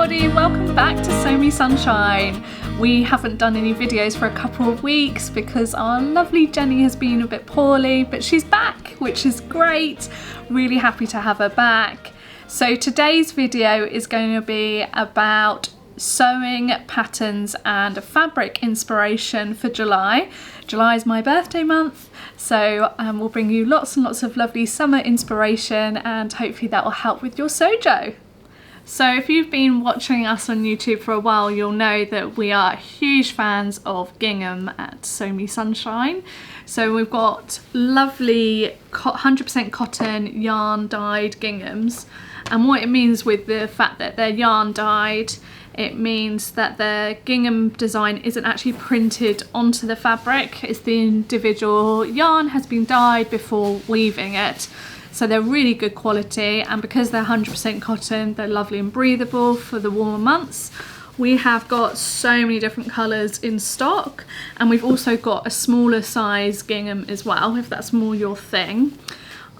everybody, welcome back to Sew Me Sunshine. We haven't done any videos for a couple of weeks because our lovely Jenny has been a bit poorly, but she's back, which is great. Really happy to have her back. So today's video is going to be about sewing patterns and fabric inspiration for July. July is my birthday month, so we'll bring you lots and lots of lovely summer inspiration, and hopefully that will help with your sojo. So if you've been watching us on YouTube for a while, you'll know that we are huge fans of gingham at Sew Me Sunshine. So we've got lovely 100% cotton yarn dyed ginghams, and what it means with the fact that they're yarn dyed, it means that the gingham design isn't actually printed onto the fabric. It's the individual yarn has been dyed before weaving it. So they're really good quality, and because they're 100% cotton, they're lovely and breathable for the warmer months. We have got so many different colours in stock, and we've also got a smaller size gingham as well, if that's more your thing.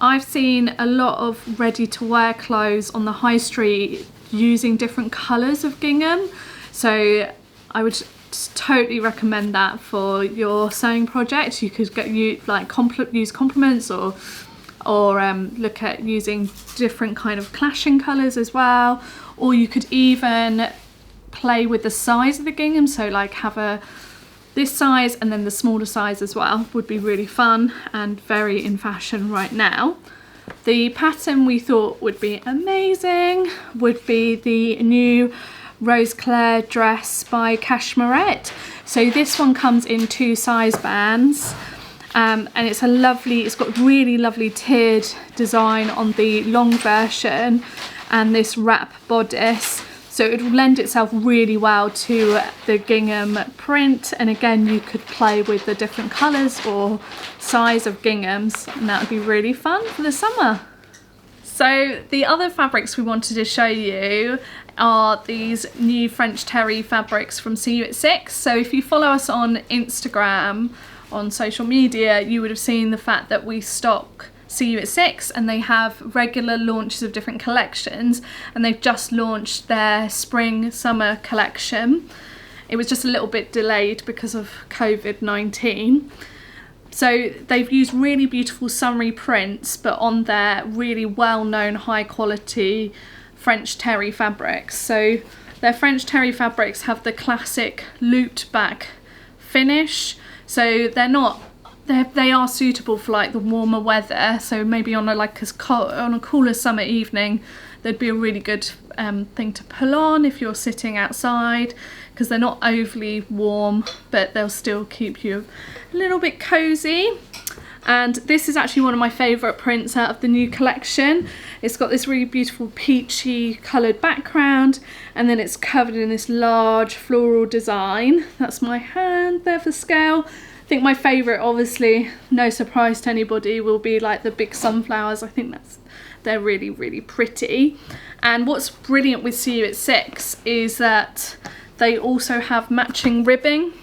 I've seen a lot of ready-to-wear clothes on the high street using different colours of gingham, so I would totally recommend that for your sewing project. You could use complements or look at using different kind of clashing colours as well, or you could even play with the size of the gingham, so like have this size and then the smaller size as well. Would be really fun and very in fashion right now. The pattern we thought would be amazing would be the new Rose Claire dress by Cashmerette. So this one comes in 2 size bands. And it's got really lovely tiered design on the long version and this wrap bodice, so it will lend itself really well to the gingham print. And again, you could play with the different colours or size of ginghams, and that would be really fun for the summer. So the other fabrics we wanted to show you are these new French terry fabrics from See You at 6. So if you follow us on Instagram, on social media, you would have seen the fact that we stock See You at 6, and they have regular launches of different collections, and they've just launched their spring summer collection. It was just a little bit delayed because of COVID-19. So they've used really beautiful summery prints, but on their really well-known high quality French terry fabrics. So their French terry fabrics have the classic looped back finish, so they are suitable for like the warmer weather. So maybe on a cooler summer evening, they'd be a really good thing to pull on if you're sitting outside, because they're not overly warm, but they'll still keep you a little bit cozy. And this is actually one of my favourite prints out of the new collection. It's got this really beautiful peachy coloured background, and then it's covered in this large floral design. That's my hand there for scale. I think my favourite, obviously, no surprise to anybody, will be like the big sunflowers. I think they're really, really pretty. And what's brilliant with See You at 6 is that they also have matching ribbing.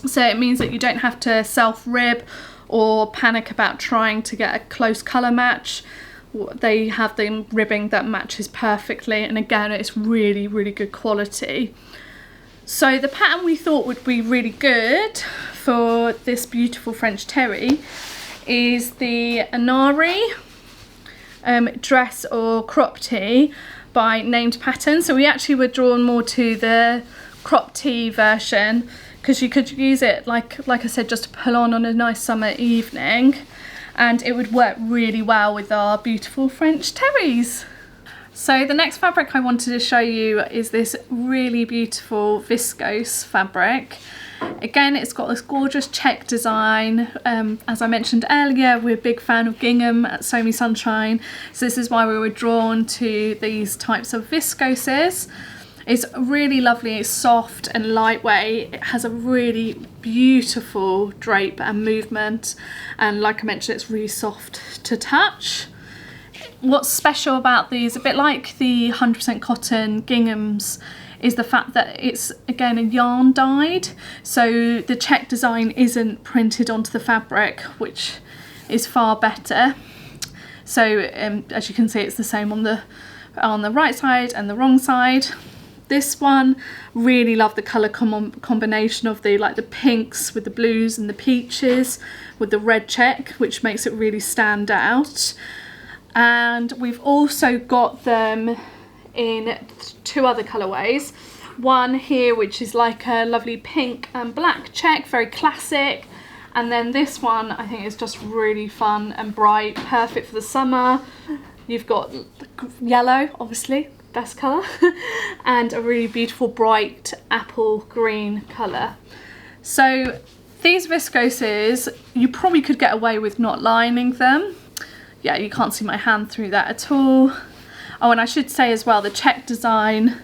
So it means that you don't have to self-rib or panic about trying to get a close colour match. They have the ribbing that matches perfectly, and again, it's really, really good quality. So the pattern we thought would be really good for this beautiful French terry is the Inari dress or crop tee by Named Patterns. So we actually were drawn more to the crop tee version, because you could use it, like I said, just to pull on a nice summer evening, and it would work really well with our beautiful French terries. So the next fabric I wanted to show you is this really beautiful viscose fabric. Again, it's got this gorgeous check design. As I mentioned earlier, we're a big fan of gingham at Sew Me Sunshine, so this is why we were drawn to these types of viscoses. It's really lovely, it's soft and lightweight. It has a really beautiful drape and movement, and like I mentioned, it's really soft to touch. What's special about these, a bit like the 100% cotton ginghams, is the fact that it's again a yarn dyed, so the check design isn't printed onto the fabric, which is far better. So as you can see, it's the same on the right side and the wrong side. this one. Really love the colour combination of the pinks with the blues and the peaches with the red check, which makes it really stand out. And we've also got them in 2 other colourways. One here which is like a lovely pink and black check, very classic, and then this one I think is just really fun and bright, perfect for the summer. You've got yellow, obviously, best colour, and a really beautiful bright apple green colour. So these viscoses, you probably could get away with not lining them. Yeah, you can't see my hand through that at all. Oh, and I should say as well, the check design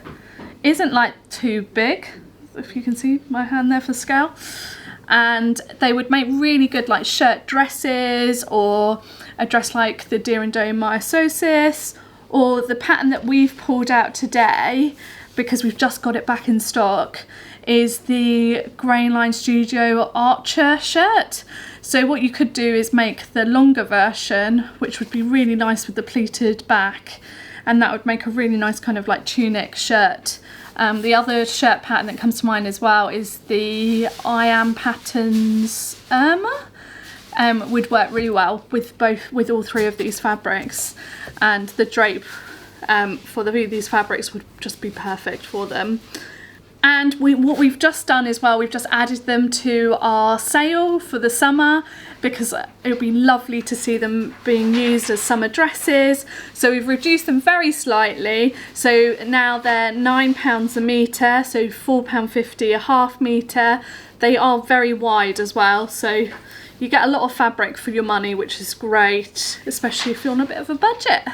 isn't like too big, if you can see my hand there for scale, and they would make really good like shirt dresses, or a dress like the Deer and Dome Myososis, or the pattern that we've pulled out today because we've just got it back in stock is the Grainline Studio Archer shirt. So what you could do is make the longer version, which would be really nice with the pleated back, and that would make a really nice kind of like tunic shirt. The other shirt pattern that comes to mind as well is the I Am Patterns Irma. Would work really well with all 3 of these fabrics, and the drape for these fabrics would just be perfect for them. And what we've just done as well, we've just added them to our sale for the summer because it would be lovely to see them being used as summer dresses. So we've reduced them very slightly. So now they're £9 a metre, so £4.50 a half metre. They are very wide as well, so you get a lot of fabric for your money, which is great, especially if you're on a bit of a budget.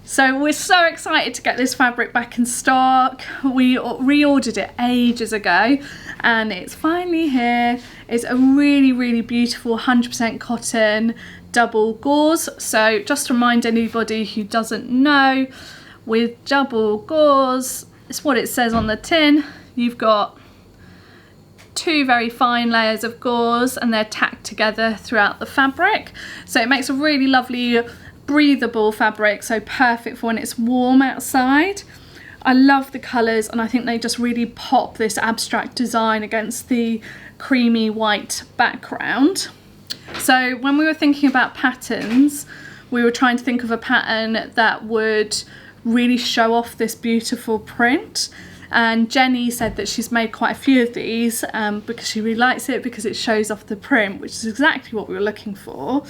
So we're so excited to get this fabric back in stock. We reordered it ages ago and it's finally here. It's a really, really beautiful 100% cotton double gauze. So just to remind anybody who doesn't know, with double gauze, it's what it says on the tin. You've got 2 very fine layers of gauze and they're tacked together throughout the fabric. So it makes a really lovely breathable fabric, so perfect for when it's warm outside. I love the colours and I think they just really pop this abstract design against the creamy white background. So when we were thinking about patterns, we were trying to think of a pattern that would really show off this beautiful print, and Jenny said that she's made quite a few of these because she really likes it because it shows off the print, which is exactly what we were looking for.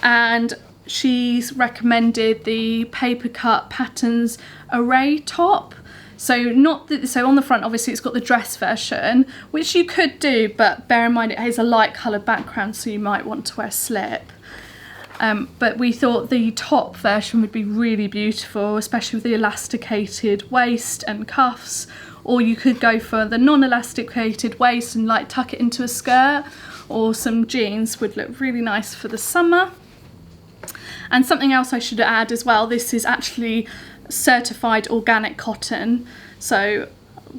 And she's recommended the Paper Cut Patterns Array top. So so on the front obviously it's got the dress version, which you could do, but bear in mind it has a light coloured background, so you might want to wear a slip. But we thought the top version would be really beautiful, especially with the elasticated waist and cuffs, or you could go for the non-elasticated waist and like tuck it into a skirt, or some jeans would look really nice for the summer. And something else I should add as well, this is actually certified organic cotton, so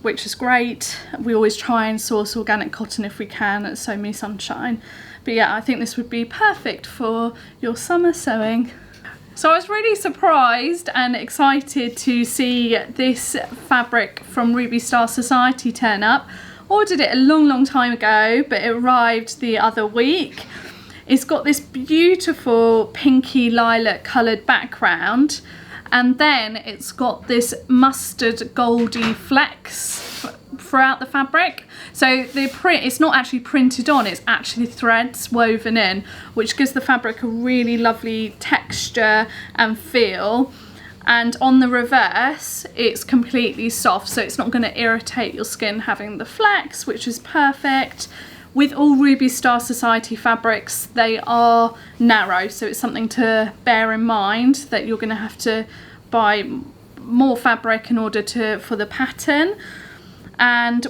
which is great. We always try and source organic cotton if we can at Sew Me Sunshine. But yeah, I think this would be perfect for your summer sewing. So I was really surprised and excited to see this fabric from Ruby Star Society turn up. Ordered it a long time ago, but it arrived the other week. It's got this beautiful pinky lilac coloured background, and then it's got this mustard goldy flecks throughout the fabric. So the print, it's not actually printed on, it's actually threads woven in, which gives the fabric a really lovely texture and feel. And on the reverse, it's completely soft, so it's not going to irritate your skin having the flecks, which is perfect. With all Ruby Star Society fabrics, they are narrow, so it's something to bear in mind that you're going to have to buy more fabric in order for the pattern. And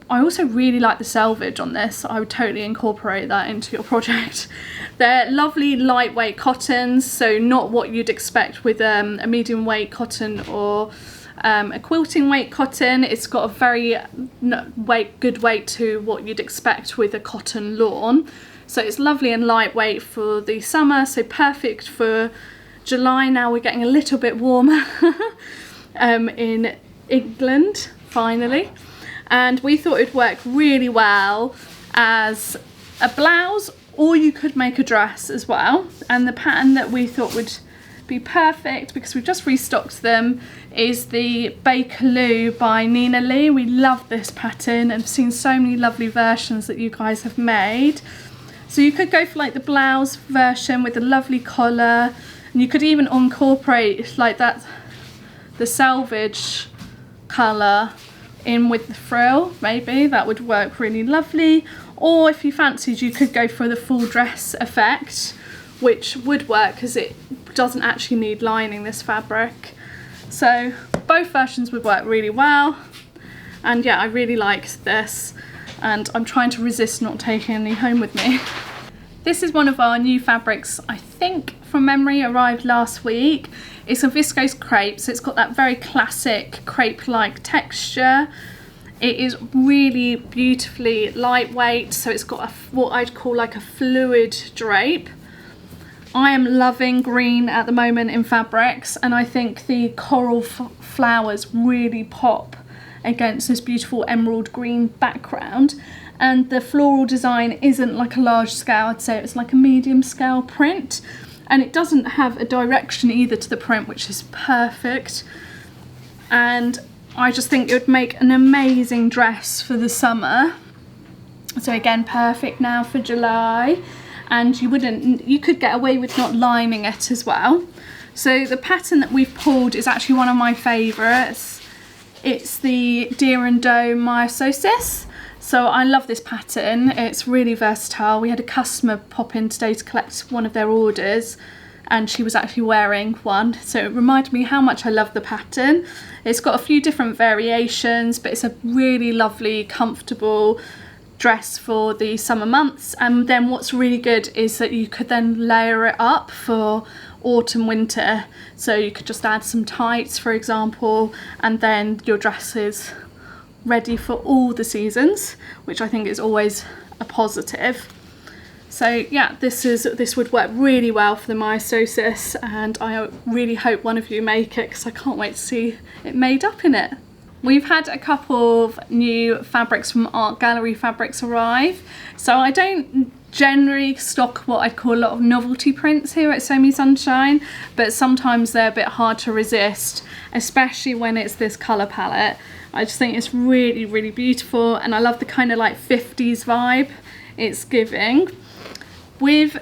I also really like the selvage on this. I would totally incorporate that into your project. They're lovely lightweight cottons, so not what you'd expect with a medium weight cotton or a quilting weight cotton. It's got a very good weight to what you'd expect with a cotton lawn. So it's lovely and lightweight for the summer, so perfect for July. Now we're getting a little bit warmer in England finally. And we thought it'd work really well as a blouse, or you could make a dress as well. And the pattern that we thought would be perfect, because we've just restocked them, is the Bakerloo by Nina Lee. We love this pattern and have seen so many lovely versions that you guys have made. So you could go for like the blouse version with a lovely collar, and you could even incorporate like that, the selvage colour in with the frill. Maybe that would work really lovely. Or if you fancied, you could go for the full dress effect, which would work because it doesn't actually need lining, this fabric. So both versions would work really well. And yeah, I really liked this, and I'm trying to resist not taking any home with me. This is one of our new fabrics, I think from memory, arrived last week. It's a viscose crepe, so it's got that very classic crepe-like texture. It is really beautifully lightweight, so it's got what I'd call like a fluid drape. I am loving green at the moment in fabrics, and I think the coral flowers really pop against this beautiful emerald green background. And the floral design isn't like a large scale, I'd say it's like a medium scale print. And it doesn't have a direction either to the print, which is perfect. And I just think it would make an amazing dress for the summer. So again, perfect now for July. And you could get away with not lining it as well. So the pattern that we've pulled is actually one of my favourites. It's the Deer and Doe Myososis. So I love this pattern, it's really versatile. We had a customer pop in today to collect one of their orders, and she was actually wearing one, so it reminded me how much I love the pattern. It's got a few different variations, but it's a really lovely, comfortable dress for the summer months. And then what's really good is that you could then layer it up for autumn, winter. So you could just add some tights, for example, and then your dress is ready for all the seasons, which I think is always a positive. So yeah, this would work really well for the Myososis, and I really hope one of you make it, because I can't wait to see it made up in it. We've had a couple of new fabrics from Art Gallery Fabrics arrive. So I don't generally stock what I'd call a lot of novelty prints here at Sew Me Sunshine, but sometimes they're a bit hard to resist, especially when it's this colour palette. I just think it's really, really beautiful, and I love the kind of like 50s vibe it's giving. With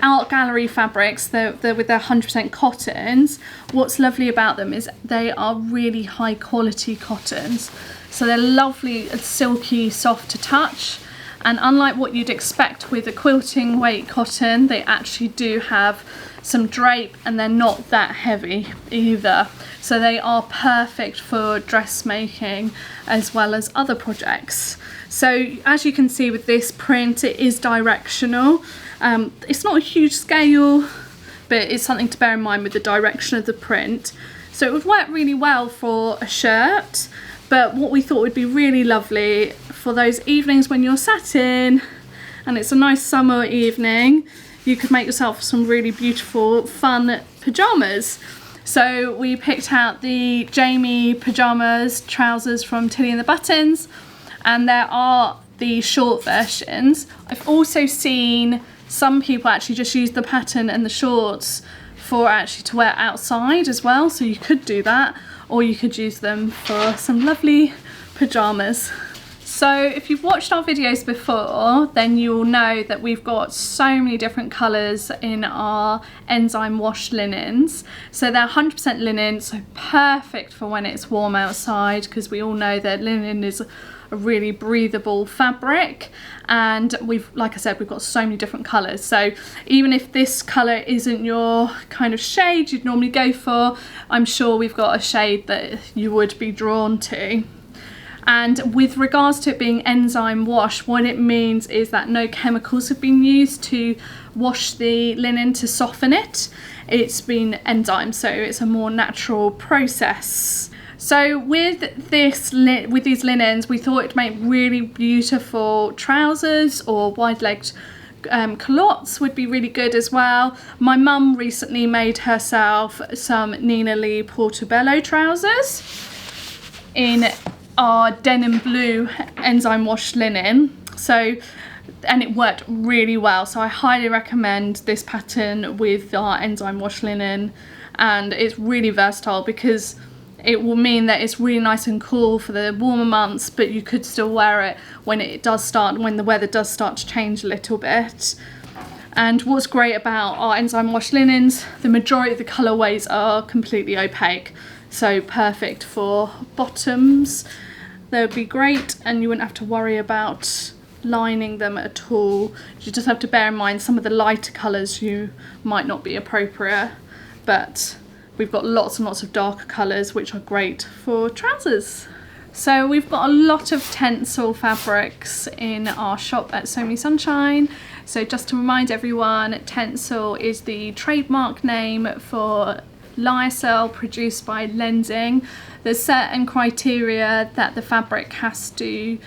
Art Gallery Fabrics, they're with their 100% cottons, what's lovely about them is they are really high quality cottons. So they're lovely, silky, soft to touch, and unlike what you'd expect with a quilting weight cotton, they actually do have some drape, and they're not that heavy either. So they are perfect for dressmaking as well as other projects. So as you can see with this print, it is directional. It's not a huge scale, but it's something to bear in mind with the direction of the print. So it would work really well for a shirt, but what we thought would be really lovely for those evenings when you're sat in and it's a nice summer evening, you could make yourself some really beautiful, fun pyjamas. So we picked out the Jamie pyjamas trousers from Tilly and the Buttons, and there are the short versions. I've also seen some people actually just use the pattern and the shorts for actually to wear outside as well, so you could do that, or you could use them for some lovely pyjamas. So if you've watched our videos before, then you'll know that we've got so many different colours in our enzyme wash linens. So they're 100% linen, so perfect for when it's warm outside, because we all know that linen is a really breathable fabric, and like I said, we've got so many different colours. So even if this colour isn't your kind of shade you'd normally go for, I'm sure we've got a shade that you would be drawn to. And with regards to it being enzyme wash, what it means is that no chemicals have been used to wash the linen to soften it. It's been enzyme, so it's a more natural process. So with these linens, we thought it'd make really beautiful trousers, or wide-legged culottes would be really good as well. My mum recently made herself some Nina Lee Portobello trousers in our denim blue enzyme wash linen. So, and it worked really well, so I highly recommend this pattern with our enzyme wash linen, and it's really versatile because it will mean that it's really nice and cool for the warmer months, but you could still wear it when the weather does start to change a little bit. And what's great about our enzyme wash linens, the majority of the colourways are completely opaque, so perfect for bottoms. They would be great, and you wouldn't have to worry about lining them at all. You just have to bear in mind some of the lighter colours you might not be appropriate, but we've got lots and lots of darker colours which are great for trousers. So we've got a lot of Tencel fabrics in our shop at Sew Me Sunshine. So just to remind everyone, Tencel is the trademark name for lyocell produced by Lenzing. There's certain criteria that the fabric has to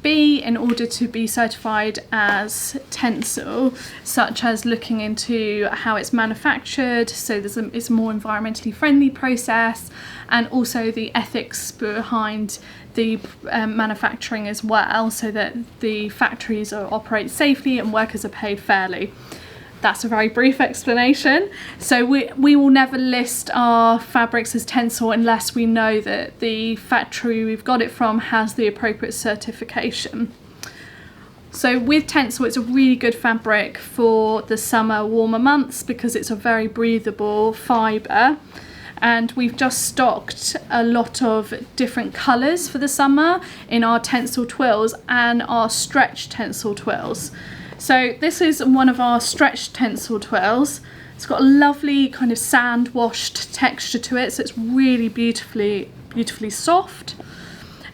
be in order to be certified as Tencel, such as looking into how it's manufactured, so it's a more environmentally friendly process, and also the ethics behind the manufacturing as well, so that the factories operate safely and workers are paid fairly. That's a very brief explanation. So we will never list our fabrics as Tencel unless we know that the factory we've got it from has the appropriate certification. So with Tencel, it's a really good fabric for the summer warmer months because it's a very breathable fibre. And we've just stocked a lot of different colours for the summer in our Tencel twills and our stretch Tencel twills. So this is one of our stretched Tencel twirls. It's got a lovely kind of sand washed texture to it, so it's really beautifully soft.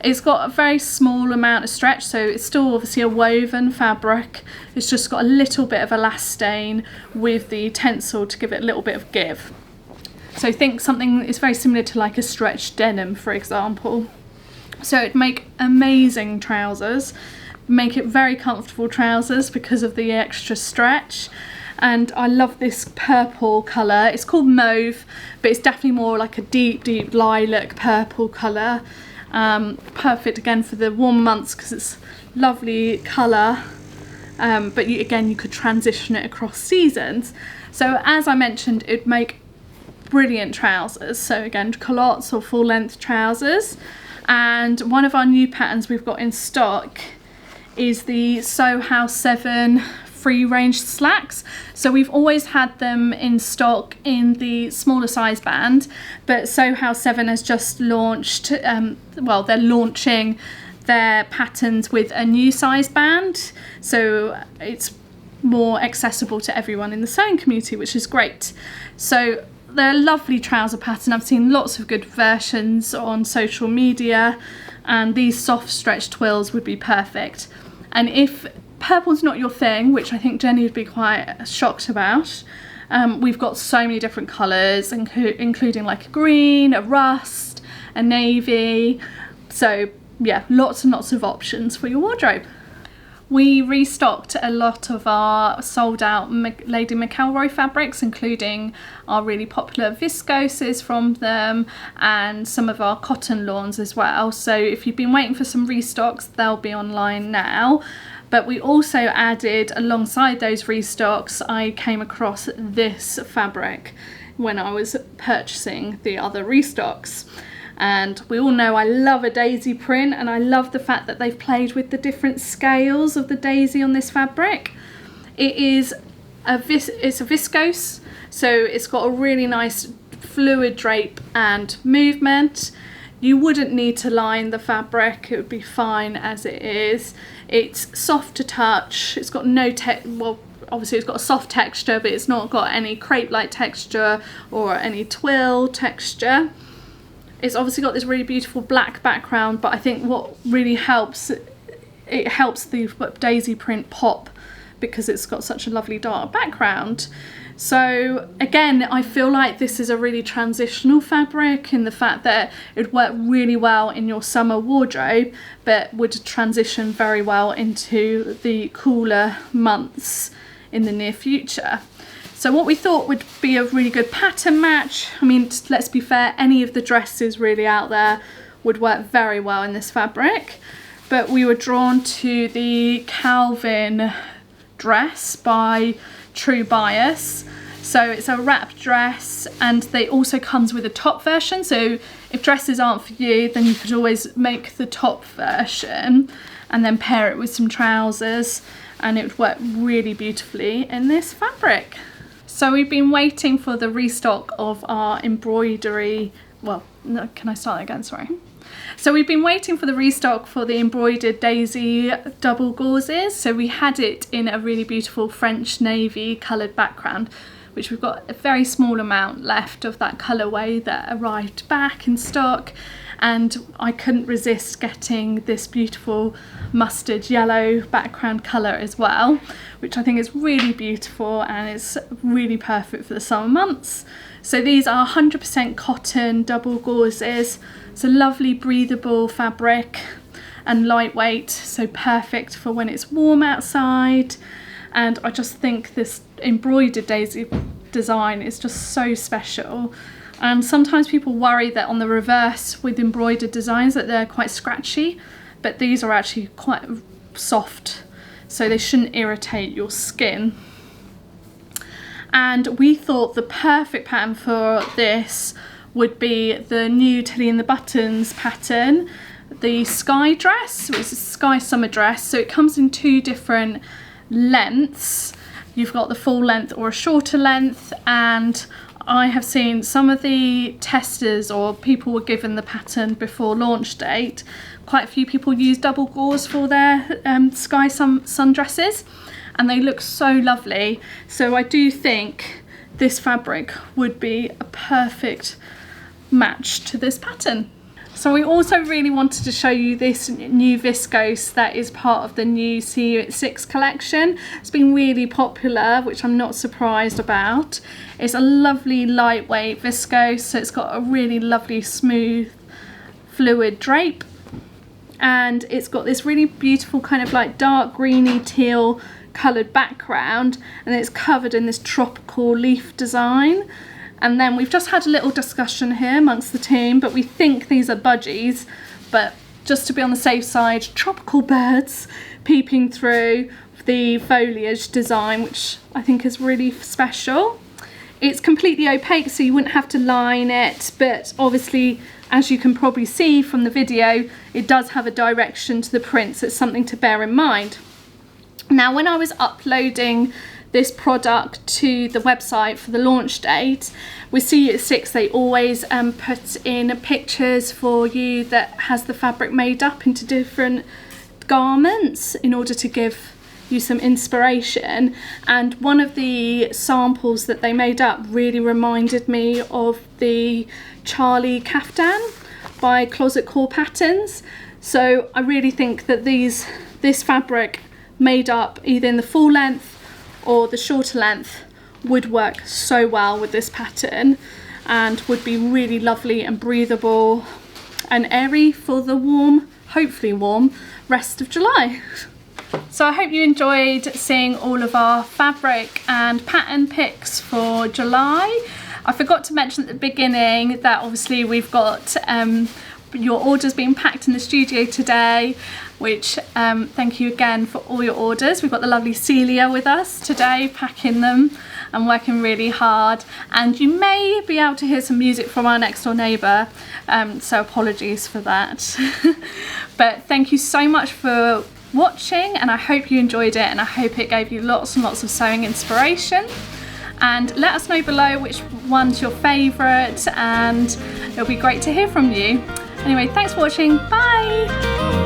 It's got a very small amount of stretch, so it's still obviously a woven fabric. It's just got a little bit of elastane with the Tencel to give it a little bit of give. So think something is very similar to like a stretched denim, for example. So it'd make amazing trousers. Make it very comfortable trousers because of the extra stretch. And I love this purple colour. It's called mauve, but it's definitely more like a deep lilac purple colour. Perfect again for the warm months because it's lovely colour, but you could transition it across seasons. So as I mentioned, it'd make brilliant trousers, so again culottes or full length trousers. And one of our new patterns we've got in stock is the Sew House 7 free range slacks. So we've always had them in stock in the smaller size band, but Sew House 7 has just launched, they're launching their patterns with a new size band, so it's more accessible to everyone in the sewing community, which is great. So they're a lovely trouser pattern. I've seen lots of good versions on social media, and these soft stretch twills would be perfect. And if purple's not your thing, which I think Jenny would be quite shocked about, we've got so many different colours, including like a green, a rust, a navy. So yeah, lots and lots of options for your wardrobe. We restocked a lot of our sold out Lady McElroy fabrics, including our really popular viscoses from them and some of our cotton lawns as well. So if you've been waiting for some restocks, they'll be online now. But we also added, alongside those restocks, I came across this fabric when I was purchasing the other restocks. And we all know I love a daisy print, and I love the fact that they've played with the different scales of the daisy on this fabric. It's a viscose, so it's got a really nice fluid drape and movement. You wouldn't need to line the fabric, it would be fine as it is. It's soft to touch, it's got obviously it's got a soft texture, but it's not got any crepe-like texture or any twill texture. It's obviously got this really beautiful black background, but I think what really helps, it helps the daisy print pop because it's got such a lovely dark background. So again, I feel like this is a really transitional fabric in the fact that it would work really well in your summer wardrobe, but would transition very well into the cooler months in the near future. So what we thought would be a really good pattern match, I mean, let's be fair, any of the dresses really out there would work very well in this fabric. But we were drawn to the Calvin dress by True Bias. So it's a wrap dress, and they also comes with a top version. So if dresses aren't for you, then you could always make the top version and then pair it with some trousers, and it would work really beautifully in this fabric. So we've been waiting for the restock of our embroidery, well, no, can I start again, sorry. So we've been waiting for the restock for the embroidered daisy double gauzes. So we had it in a really beautiful French navy coloured background, which we've got a very small amount left of that colourway that arrived back in stock. And I couldn't resist getting this beautiful mustard yellow background colour as well, which I think is really beautiful and is really perfect for the summer months. So these are 100% cotton double gauzes. It's a lovely breathable fabric and lightweight, so perfect for when it's warm outside. And I just think this embroidered daisy design is just so special. And sometimes people worry that on the reverse with embroidered designs that they're quite scratchy, but these are actually quite soft, so they shouldn't irritate your skin. And we thought the perfect pattern for this would be the new Tilly and the Buttons pattern, the Sky dress, which is a Sky summer dress. So it comes in 2 different lengths. You've got the full length or a shorter length, and I have seen some of the testers or people were given the pattern before launch date. Quite a few people use double gauze for their Sky sundresses, and they look so lovely. So I do think this fabric would be a perfect match to this pattern. So we also really wanted to show you this new viscose that is part of the new See You at 6 collection. It's been really popular, which I'm not surprised about. It's a lovely lightweight viscose, so it's got a really lovely smooth fluid drape, and it's got this really beautiful kind of like dark greeny teal coloured background, and it's covered in this tropical leaf design. And then we've just had a little discussion here amongst the team, but we think these are budgies, but just to be on the safe side, tropical birds peeping through the foliage design, which I think is really special. It's completely opaque, so you wouldn't have to line it, but obviously, as you can probably see from the video, it does have a direction to the print, so it's something to bear in mind. Now, when I was uploading this product to the website for the launch date, with See You at 6 they always put in pictures for you that has the fabric made up into different garments in order to give you some inspiration, and one of the samples that they made up really reminded me of the Charlie Kaftan by Closet Core Patterns. So I really think that this fabric made up either in the full length or the shorter length would work so well with this pattern and would be really lovely and breathable and airy for the warm, hopefully warm, rest of July. So I hope you enjoyed seeing all of our fabric and pattern picks for July. I forgot to mention at the beginning that obviously we've got your orders being packed in the studio today, which thank you again for all your orders. We've got the lovely Celia with us today packing them and working really hard, and you may be able to hear some music from our next door neighbour, so apologies for that. But thank you so much for watching, and I hope you enjoyed it, and I hope it gave you lots and lots of sewing inspiration. And let us know below which one's your favourite, and it'll be great to hear from you. Anyway, thanks for watching. Bye!